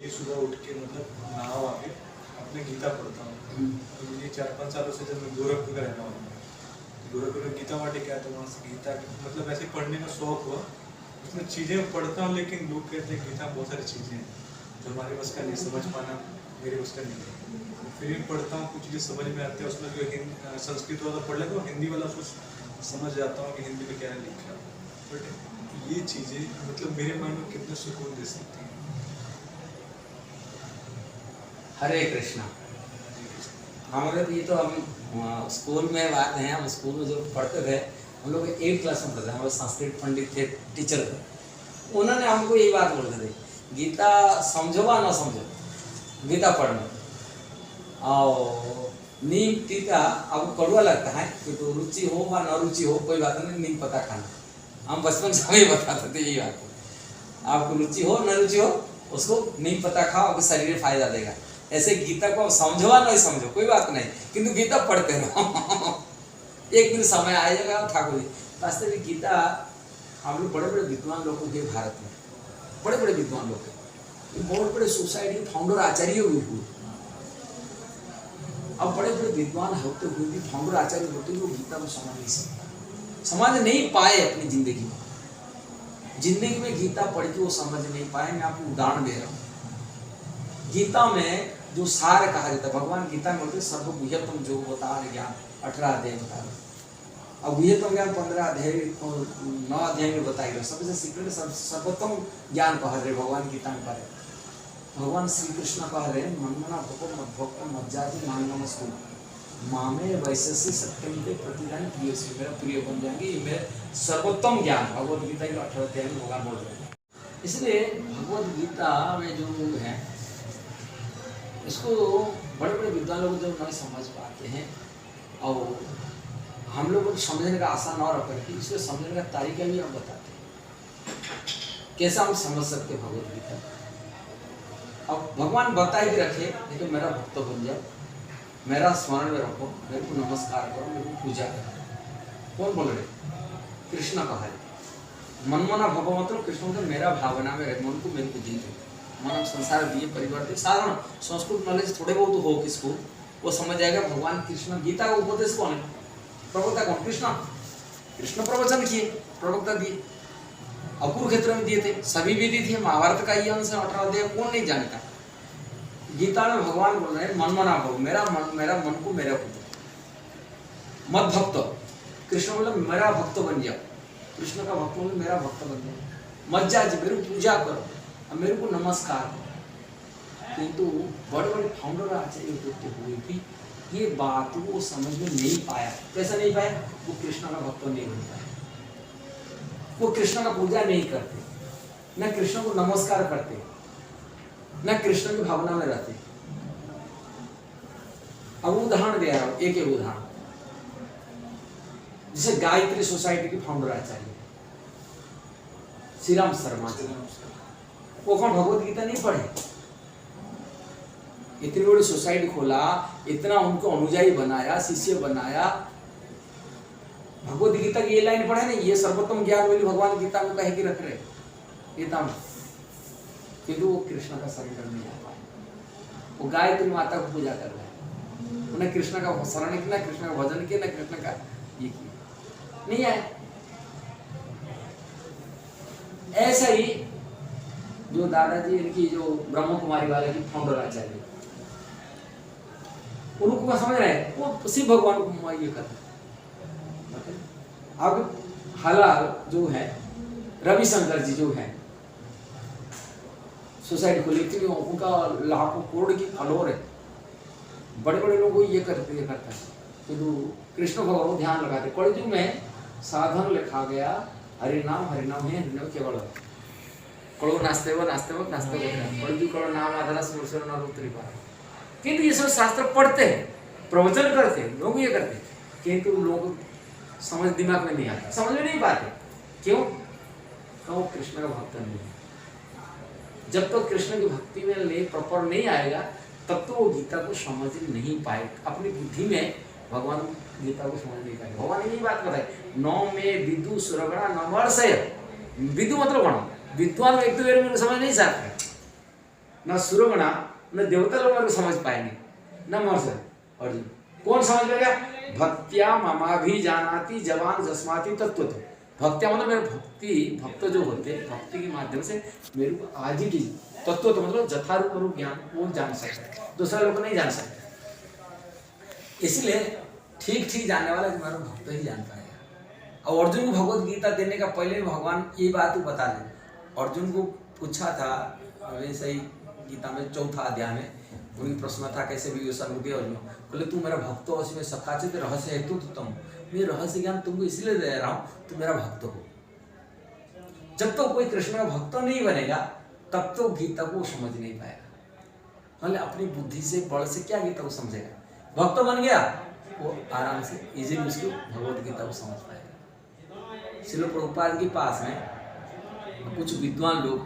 ये सुबह उठ के मतलब नहा आके अपने गीता पढ़ता हूँ। तो ये 4-5 सालों से जब मैं गोरखपुर का रहना हूँ, गोरखपुर में गीता वाटिका है, तो वहाँ से गीता मतलब ऐसे पढ़ने का शौक हुआ। उसमें चीज़ें पढ़ता हूँ, लेकिन लोग कहते हैं गीता में बहुत सारी चीज़ें हैं जो हमारे बस का नहीं, समझ पाना मेरे बस का नहीं है। फिर भी पढ़ता हूँ, कुछ चीज़ें समझ में आती है। उसमें जो संस्कृत वाला पढ़ लेता हूँ, हिंदी वाला कुछ समझ जाता हूँ कि हिंदी में क्या है लिखा। बट ये चीज़ें मतलब मेरे मन में कितना सुकून दे सकती हैं। हरे कृष्णा। हमारे तो ये तो हम स्कूल में बात है, हम स्कूल में जो पढ़ते थे, हम लोग 8 क्लास में पढ़ते थे। हमारे संस्कृत पंडित थे, टीचर थे, उन्होंने हमको यही बात बोलते थे, गीता समझो वा ना समझो, गीता पढ़ना। और नीम टीका आपको कड़वा लगता है कि तो रुचि हो वा ना रुचि हो कोई बात नहीं, नीम पत्ता खाना। हम बचपन से हमें बताते थे यही बात, आपको रुचि हो न रुचि हो उसको नीम पत्ता खाओ, आपके शरीर में फायदा देगा। ऐसे गीता को समझो वा नहीं समझो कोई बात नहीं, किंतु गीता पढ़ते रहो। एक दिन समय आएगा ठाकुर जी। वास्तविक गीता हम लोग बड़े बड़े विद्वान लोगों के, भारत में बड़े बड़े विद्वान लोग हैं, बहुत बड़े सोसाइटी फाउंडर आचार्य हुए। अब बड़े बड़े विद्वान होते हुए भी, फाउंडर आचार्य होते हुए गीता को समझ नहीं सकता, समझ नहीं पाए अपनी जिंदगी में। जिंदगी में गीता पढ़ के वो समझ नहीं पाए। मैं आपको उदाहरण दे रहा हूँ। गीता में जो सार कहा जाता है, भगवान गीता में बोलते सर्वगुह्यतम जो बता रहे ज्ञान 18 अध्याय बता रहे। अब गुह्यतम ज्ञान 15 अध्याय 9 अध्याय में बताया गया। सबसे सीक्रेट सर्वोत्तम ज्ञान कह रहे भगवान गीता में कह रहे। भगवान श्री कृष्ण कह रहे मनमना भक्त मद्भक्त मज्जाति नांगमस्तु मामे वैश्य सत्यम के प्रतिदान प्रिय से, मेरा प्रिय बन जाएंगे। ये मेरे सर्वोत्तम ज्ञान भगवद गीता के 18 अध्याय में भगवान बोल रहे हैं। इसलिए भगवद गीता में जो है, इसको बड़े बड़े विद्वान लोग जब नहीं समझ पाते हैं और हम लोग समझने का आशा न रख करके इसको समझने का तरीका भी हम बताते हैं, कैसा हम समझ सकते भगवद गीता। अब भगवान बताए भी रखे, लेकिन मेरा भक्त बन जाओ, मेरा स्मरण में रखो, मेरे को नमस्कार करो, मेरे को पूजा करो। कौन बोल रहे? कृष्ण कहा है मनमना भगव, मतलब कृष्ण को मेरा भावना में मन को मेरे को जीते। मन संसार दिए परिवर्तित, साधारण संस्कृत नॉलेज थोड़े बहुत हो किसको वो समझ जाएगा। भगवान कृष्ण गीता का उपदेश कौन है? प्रवक्ता कौन? कृष्ण। कृष्ण प्रवचन किए, प्रवक्ता दिए, अपूर्व क्षेत्र में दिए थे, सभी विधि थे। महाभारत का ये अंश 18 अध्याय कौन नहीं जानता। गीता में भगवान बोल रहे हैं मनमना भव, मेरा मन को मेरा को मत भक्त। कृष्ण बोला मेरा भक्त बन जाओ, कृष्ण का भक्त बोले मेरा भक्त बन जाओ। मज्जा जी मेरे को पूजा करो, मेरे को नमस्कार करो। किंतु बड़े बड़े फाउंडर आचार्य होते हुए भी ये बात वो समझ में नहीं पाया। कैसा नहीं पाया? वो कृष्ण का भक्त नहीं बन पाया, वो कृष्ण का पूजा नहीं करते, न कृष्ण को नमस्कार करते, न कृष्ण की भावना में रहते। अब उदाहरण दे रहा हूं, एक एक उदाहरण। जैसे गायत्री सोसाइटी के फाउंडर आचार्य श्री राम शर्मा, वो कौन भगवत गीता नहीं पढ़े? इतनी बड़ी सोसाइटी खोला, इतना उनको अनुयायी बनाया, शिष्य बनाया, भगवत गीता की ये लाइन पढ़े नहीं, ये सर्वोत्तम ज्ञान वाली भगवान गीता में कहे कि रख रहे गीता में, किंतु वो कृष्ण का शरण नहीं आ पाए। वो गायत्री माता को पूजा कर रहे हैं, उन्हें कृष्ण का शरण किया, कृष्ण का भजन किया, न कृष्ण का ये किया, नहीं आए। ऐसा ही जो दादाजी इनकी जो ब्रह्म कुमारी वाले की फाउंडर आचार्य, उनको क्या समझ रहे हैं? वो शिव भगवान को ये करते। अब हालाल जो है रविशंकर जी जो है सोसाइटी को लेकर, उनका लाखों करोड़ की फॉलोअर है, बड़े बड़े लोग ये करते है। तो कृष्ण भगवान को ध्यान लगाते। कलयुग में साधन लिखा गया, हरिनाम हरिनाम है, हरिनाम केवल कड़ो नाचते हुए कलयुग कड़ो नाम आधारा सुर न रूप त्रिपाल। किंतु ये सब शास्त्र पढ़ते हैं, प्रवचन करते हैं, लोग ये करते हैं, किंतु लोग समझ दिमाग में नहीं आता, समझ में नहीं पाते। क्यों? तो कृष्ण का भक्त नहीं है। जब तक तो कृष्ण की भक्ति में ले प्रॉपर नहीं आएगा, तब तो वो गीता को समझ नहीं पाए। अपनी बुद्धि में भगवान गीता को समझ नहीं पाए। भगवान ने यही बात बताई, नौ में विदु सुरगणा नमर्षय। विदु मतलब गण, विद्वान व्यक्ति मेरे समझ नहीं सकते। न सुरगणा न देवता लोग मेरे को समझ पाएंगे, न महर्षि अर्जुन। कौन समझ लेगा? भक्त्या ममाभिजानाति जवान जस्माति तत्व। भक्त्या मतलब मेरे भक्त जो होते हैं, भक्ति के माध्यम से मेरे को आदि की तत्व तो मतलब जथारूप रूप ज्ञान वो जान सकते हैं, दूसरा लोग नहीं जान सकते। इसलिए ठीक ठीक जानने वाला तुम्हारा भक्त ही जान पाएगा। और अर्जुन को भगवत गीता देने का पहले भगवान ये बात बता दें। अर्जुन को पूछा था वैसे ही गीता में 4 अध्याय में उनकी प्रश्न था कैसे भी अर्जुन बोले तू मेरा भक्त हो, उसमें सकाचित रहस्य हेतु तो तुम, मैं रहस्य ज्ञान तुमको इसलिए दे रहा हूँ तुम मेरा भक्त हो। जब तो कोई कृष्ण का भक्त नहीं बनेगा तब तो गीता को समझ नहीं पाएगा। मतलब अपनी बुद्धि से बल से क्या गीता को समझेगा? भक्त बन गया वो आराम से इजीली उसको भगवत गीता को समझ पाएगा। श्रील प्रभुपाद के पास में कुछ विद्वान लोग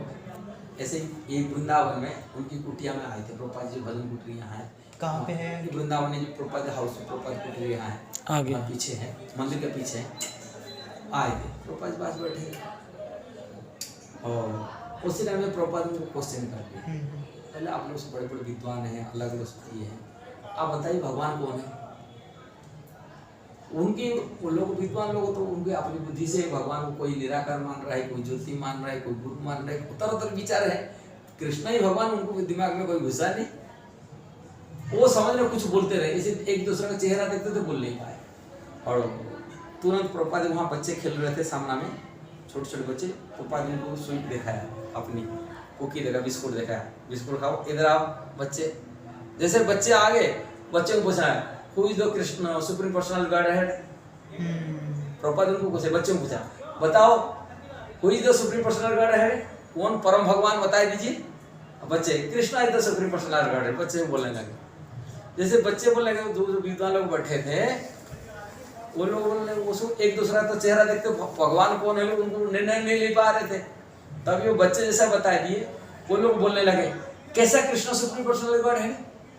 ऐसे ही एक वृंदावन में उनकी कुटिया में आए थे। प्रभुपाद जी भजन कुटी यहाँ है। कहाँ पे है? वृंदावन में जो प्रभुपाद हाउस प्रभुपाद कुटी यहाँ है, आगे पीछे है, मंदिर के पीछे आए थे। प्रभुपाद जी पास बैठे और उसी टाइम में प्रभुपाद ने क्वेश्चन कर दिया, पहले आप लोग बड़े बड़े विद्वान हैं, अलग अलग ये हैं, आप बताइए भगवान कौन है? उनके वो लोग विद्वान लोग तो उनके अपनी बुद्धि से भगवान को कोई निराकार मान रहा है, कोई ज्योति मान रहा है, कोई गुरु मान रहा है, उतर उतर विचार है। कृष्ण ही भगवान उनको दिमाग में कोई घुसा नहीं। वो समझ में कुछ बोलते रहे, इसे एक दूसरे का चेहरा देखते थे, बोल नहीं पाए। और तुरंत प्रभुपाद वहाँ बच्चे खेल रहे थे सामना में, छोटे छोटे बच्चे। प्रभुपाद ने उनको स्वीट दिखाया, अपनी कुकी देखा, बिस्कुट दिखाया, बिस्कुट खाओ, इधर आओ बच्चे। जैसे बच्चे आ गए, बच्चे को पूछा Who is the Krishna Supreme Personal Godhead? Prabhupada उनको पूछे, बच्चों को पूछा, बताओ Who is the Supreme Personal Godhead? कौन परम भगवान बताए दीजिए। बच्चे Krishna is the supreme personal God. बच्चे बोलने लगे, जैसे बच्चे बोलने लगे, जो विद्वान लोग बैठे थे वो लोग बोलने उसको एक दूसरा तो चेहरा देखते भगवान कौन है उनको निर्णय नहीं ले पा रहे थे। तभी वो बच्चे जैसा बता दिए, वो लोग बोलने लगे कैसा कृष्ण सुप्रीम पर्सनल गॉड है,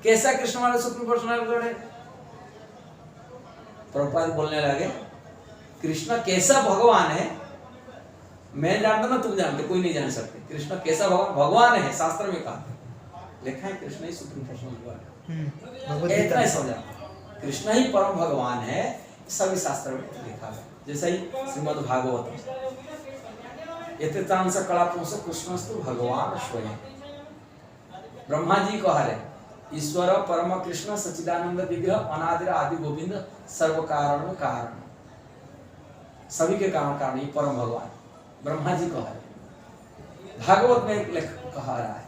कैसा कृष्ण हमारा सुप्रीम पर्सनल गॉड है। प्रभुपाद बोलने लगे कृष्ण कैसा भगवान है मैं जानता ना, तुम जानते, कोई नहीं जान सकते। कृष्ण कैसा भगवान है शास्त्र में कहा लिखा है, कृष्ण ही सुप्रीम पर्सनल गॉड है। इतना ही समझा, कृष्ण ही परम भगवान है, सभी शास्त्र में लिखा है। जैसे ही श्रीमद् भागवत एतेतांस कलापुंस कृष्णस्तु भगवान स्वयं। ब्रह्मा जी कह रहे ईश्वर परम कृष्ण सच्चिदानंद विग्रह अनादिर आदि गोविंद सर्व कारण कारण, सभी के कारण कारण परम भगवान ब्रह्मा जी कह रहे। भागवत में कहा रहा है,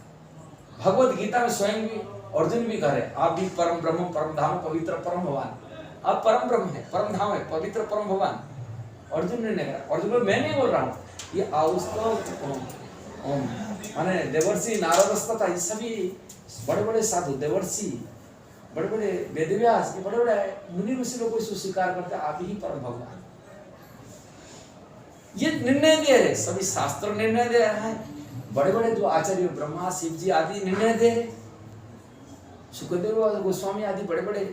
भगवत गीता में स्वयं भी अर्जुन भी कह रहे आप भी परम ब्रह्म परम धाम पवित्र परम भगवान। अब परम ब्रह्म है, परम धाम है, पवित्र परम भगवान। अर्जुन ने कहा, अर्जुन मैं नहीं बोल रहा हूँ, ये माने देवर्षि नारद तथा सभी बड़े बड़े साधु देवर्षि, बड़े बड़े वेदव्यास, बड़े बड़े मुनि ऋषि लोग इसको स्वीकार करते आप ही परम भगवान। ये निर्णय दे रहे, सभी शास्त्र निर्णय दे रहा है। बड़े बड़े जो आचार्य ब्रह्मा शिव जी आदि निर्णय दे रहे, सुखदेव गोस्वामी आदि बड़े बड़े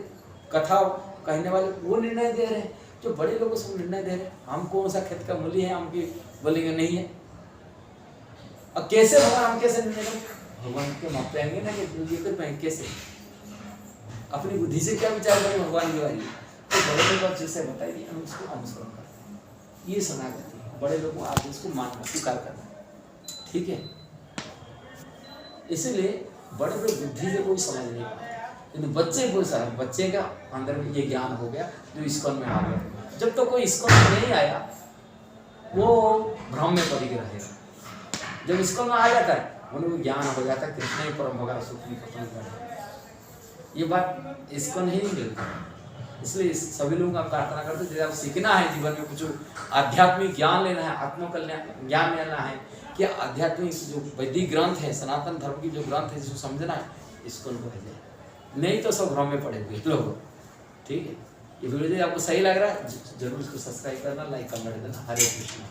कथा कहने वाले वो निर्णय दे रहे। जो बड़े लोग सब निर्णय दे रहे, हम कौन सा खेत का मूल्य है, हम की बोलेंगे नहीं है। अब कैसे भगवान, हम कैसे निर्णय करें? भगवान के माप पाएंगे ना कि ये कर पाएंगे कैसे? अपनी बुद्धि से क्या विचार करें भगवान के बारे में? तो बड़े लोग जैसे बताइए हम उसको अनुसरण करें, ये शरणागति है। बड़े लोगों आप इसको मानना स्वीकार करना, ठीक है। इसीलिए बड़े बड़े बुद्धि से कोई समझ नहीं पाता, लेकिन बच्चे को सारा बच्चे का अंदर में ये ज्ञान हो गया जो इस्कॉन में आ गया। जब तक तो कोई इस्कॉन में नहीं आया वो भ्रम में पड़ के रहेगा। जब इस्कॉन में आ जाता है उनको ज्ञान हो जाता है कृष्ण ही परम भगवान सुप्रीम पर्सनल। ये बात इस्कॉन ही नहीं मिलता। इसलिए सभी लोगों का प्रार्थना करते हैं, जब सीखना है जीवन में कुछ आध्यात्मिक ज्ञान लेना है, आत्मकल्याण ज्ञान लेना है, कि आध्यात्मिक जो वैदिक ग्रंथ है, सनातन धर्म की जो ग्रंथ है, जिसको समझना है, इसको उनको है। नहीं तो सब भ्रम में पड़े हुए लोग, ठीक है। ये वीडियो आपको सही लग रहा है जरूर इसको सब्सक्राइब करना, लाइक करना देना। हरे कृष्ण।